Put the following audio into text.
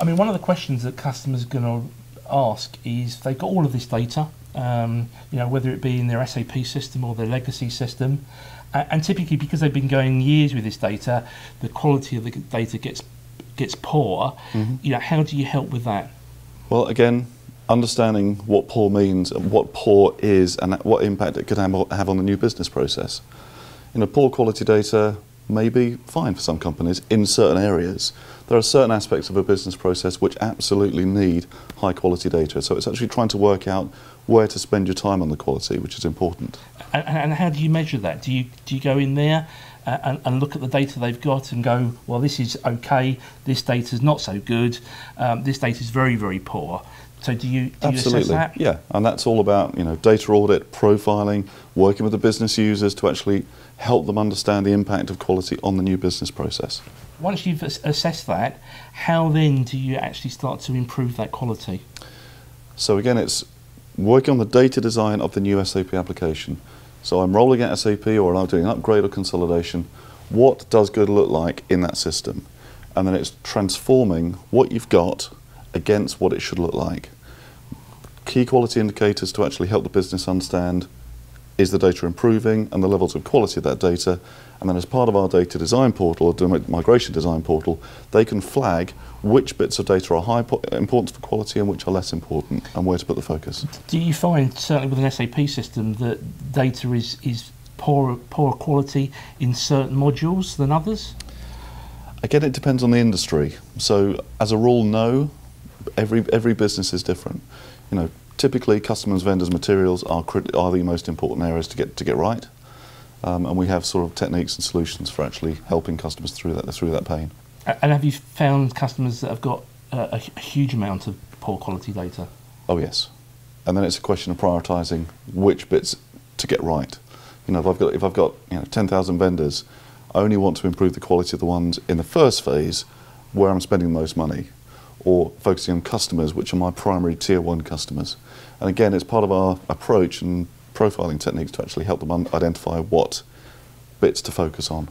I mean, one of the questions that customers are going to ask is they've got all of this data, whether it be in their SAP system or their legacy system, and typically because they've been going years with this data, the quality of the data gets poor. How do you help with that? Well, again, understanding what poor means, what poor is, and what impact it could have on the new business process. Poor quality data may be fine for some companies in certain areas. There are certain aspects of a business process which absolutely need high quality data. So it's actually trying to work out where to spend your time on the quality, which is important. And how do you measure that? Do you go in there and look at the data they've got and go, well, this is okay, this data's not so good, this data's very, very poor. So do you assess that? Yeah, and that's all about data audit, profiling, working with the business users to actually help them understand the impact of quality on the new business process. Once you've assessed that, how then do you actually start to improve that quality? So again, it's working on the data design of the new SAP application. So I'm rolling out SAP or I'm doing an upgrade or consolidation. What does good look like in that system? And then it's transforming what you've got against what it should look like. Key quality indicators to actually help the business understand, is the data improving and the levels of quality of that data, and then as part of our data design portal, or migration design portal, they can flag which bits of data are high importance for quality and which are less important, and where to put the focus. Do you find, certainly with an SAP system, that data is poorer quality in certain modules than others? Again, it depends on the industry. So as a rule, no. Every business is different. Typically, customers, vendors, materials are the most important areas to get right, and we have sort of techniques and solutions for actually helping customers through that pain. And have you found customers that have got a huge amount of poor quality data? Oh yes, and then it's a question of prioritising which bits to get right. If I've got 10,000 vendors, I only want to improve the quality of the ones in the first phase where I'm spending the most money, or focusing on customers which are my primary tier 1 customers. And again, it's part of our approach and profiling techniques to actually help them identify what bits to focus on.